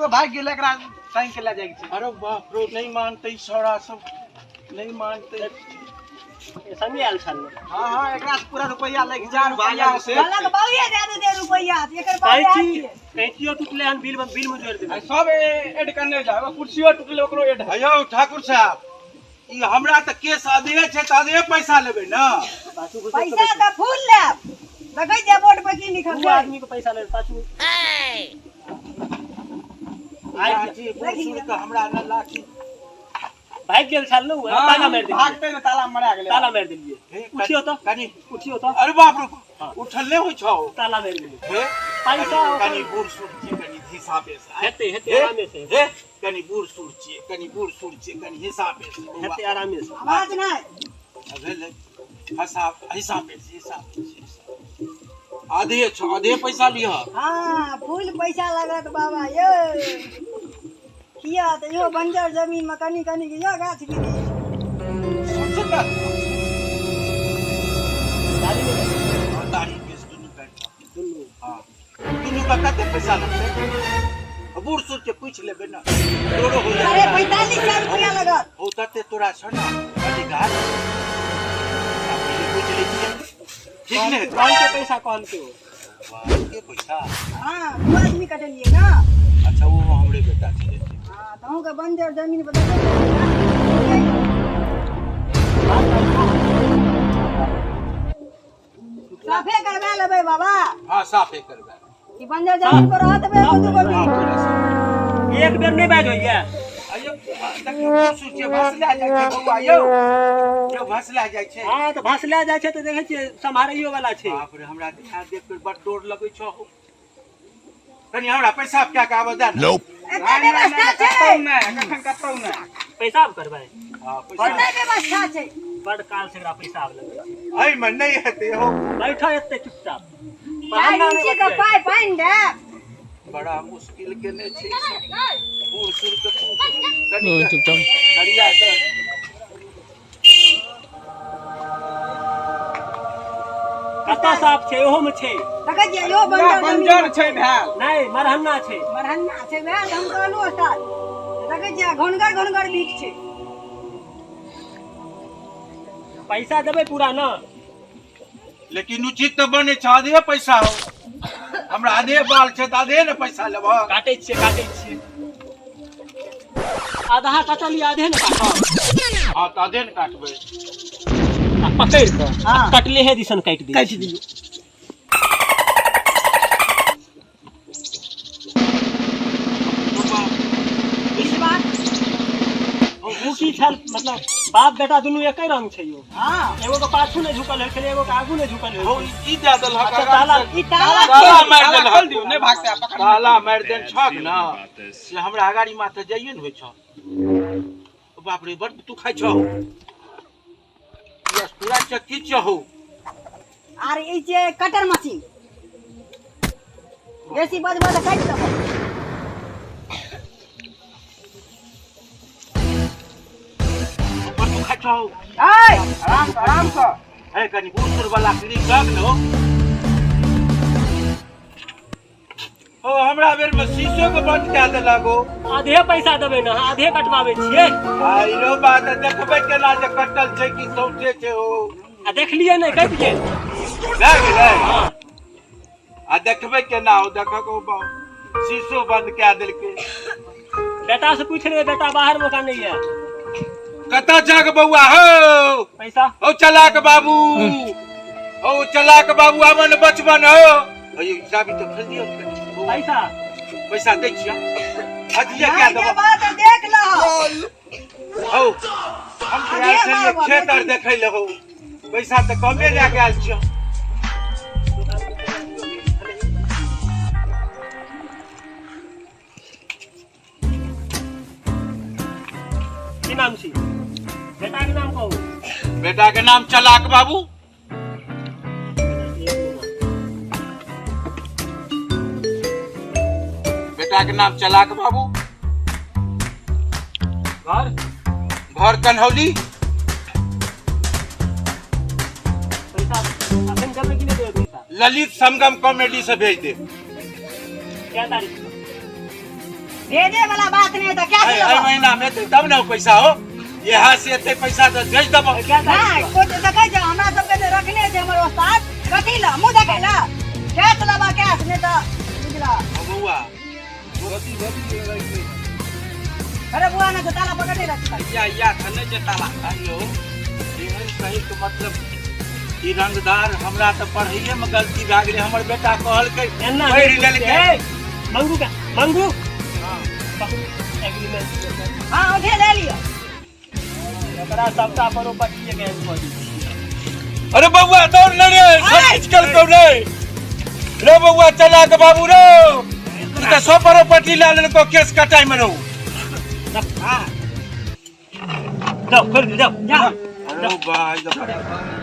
को भाग गेल एकरा टाइम के ले जाय छै। अरे बाप रे नहीं मानते छोरा सब नहीं मानते ऐसा नहीं आल छल। हां हां एकरा पूरा रुपया लग जा रुपया से अलग बहुए दे दे रुपया एकर बात कैचियो टुटले हन बिल में जोड़ दे सब ऐड करने जाओ कुर्सियो टुटले ओकरो ऐड है। अयो ठाकुर साहब ई हमरा त केस आदे छै त आदे पैसा लेबे ना। पैसा त फूल लेब देखै जे बोर्ड पर की लिखल दो छै। आदमी को पैसा ले पाछू आई जी बुढ़ के हमरा न लाठी भाग गेल छल न ताला मार दे भागते न ताला मारा गेले ताला मार दिलिए उठियो तो कनी उठियो तो अरे बाप रे उठल नहीं होय छौ ताला मार दिलिए हे पैसा कनी बूढ़ सुर छी कनी हिसाबे से हेते हेते हे आराम से हे कनी बूढ़ सुर छी कनी हिसाबे से हेते आराम से आवाज नहीं भेले हिसाबे से आधे छौ आधे पैसा लिया। हां फूल पैसा लागत बाबा ये किया त यो बंजर जमीन में कनी कनी के यो गाछ गिरी समझता दाढ़ी केस दुनु काट दुनु हां दुनु का कते पैसा लगते बूढ़ सुर के पूछ लेबे ना दोड़ो हो अरे 45,000 रुपया लागत ओ तते तोरा छ ना अधिकार पूछ ले ठीक ने कौन के पैसा कौन के हो के पैसा हां दो आदमी कटलिए ना। अच्छा वो हमरे बेटा छे हां तहु के बंजर जमीन पर साफे करवा लेबै बाबा। हां साफे करबे ई बंजर जमीन पर रहत बे तो एक बेर नहीं बैठ होइए अयो देखियो सुचे भसला जाय छै बउआ यो भसला जाय छै। हां तो भसला जाय छै तो देखै छियै संभारैयो वाला छै। बाप रे हमरा दिखा देख कर बड़ डोर लगै छौ तनी हमरा पैसा क्या का आवेदन एते व्यवस्था छै कखन कतौ न पैसा करबै हां बड़ पैसा व्यवस्था छै। बड़ काल से एकरा पैसा आब लगे आई मन नहीं हेते हो बैठो एते चुपचाप पाई नीचे के पाई पाइन दे बड़ा मुश्किल के ने छै बूढ़ सुर के कनी चुपचाप करिया से कत्ता साफ छै ओहो में छै देखै जे यो बंजर छै भेल नहीं मरहन्ना छै मरहन्ना छै वै हम कहलु उस्ताद देखै जे घनगर बीट छै। पैसा देबै पूरा ना लेकिन उचित तो बने छ आधे पैसा हो हमरा आधे बाल छै त आधे ने पैसा लेबो काटै छियै आधा काटली आधे ने काटब हां त आधे ने काटबै पकड़ के हां कटले हे दिसन काट दियो इस बात ओ की छल मतलब बाप बेटा दुनू एकै रंग छै यो। हां एगो के पाछू ने झुकल है एगो के आगू ने झुकल हो है ई दे देल ह ताला ई ताला ताला मार देल खोल दियो नहीं भागते पकड़ ताला मार देन छक ना से हमरा गाड़ी माथे जाइए न होय छ बाप रे बड़ तू खाइ छौ यस पूरा चक्की छौ आर ई जे कटर मशीन बेसी बजबा त काट देबो बड़ तू खाइ छौ ए आराम से ए कनी बूढ़ वाला क्लिक लग लो ओ हमरा बेर में शीशो के बंद क देलगो आधे पैसा देबै ना आधे कटवाबै छियै आइरो बात देखबै केना जे कटल छै कि सौचे छै ओ आ देखलिए नहीं कट गेल लग गेलै आ देखबै केना हो देखको शीशो बंद क देलकै बेटा से पूछ रहे बेटा बाहर मौका नहीं है कता जाग बउआ हो पैसा ओ चलाक बाबू आवन बचपन हो अयो चाबी तो फेर दियो पैसा पैसा दै छियै अजिया क्या के देबो बात देख ल हो हम तोरा से खेत आर देखै ले हो पैसा त कमे ले के आल छियै की नाम छी बेटा के नाम कहू बेटा के नाम चलाक बाबू बेटा के नाम चलाक बाबू घर घर कन्हौली पैसा अखन जब की नहीं देबै पैसा ललित संगम कॉमेडी से भेज दे क्या तारीख भेजे वाला बात नहीं तो क्या आई महीना में तो तब ना पैसा हो यहाँ से एते पैसा तो भेज दबो नहीं कुछ देखे छ हमरा सब के रखने छै हमर उस्ताद कथी ला मुंह देखे ला कैश लबा कैश नहीं तो बुझला बउआ अरे बुआ ने तो ताला पकड़ के रखता या थने जे ताला आइयो एहन कही तो मतलब ई रंगदार हमरा तो पढ़ाइए में गलती भए गेलै हमर बेटा कहल के एना पढ़ि लेलकै मंगू का मंगू हाँ। एग्रीमेंट हां उठे ले लियो एकरा सबटा प्रॉपर्टी के पड़ी अरे बउआ दौड़ ले रे सब चल को रे रे बउआ चला के बाबू रे तू तो सौ प्रॉपर्टी ला लेको केस कटाई में रहू जाओ कर जाओ जा अरे भाई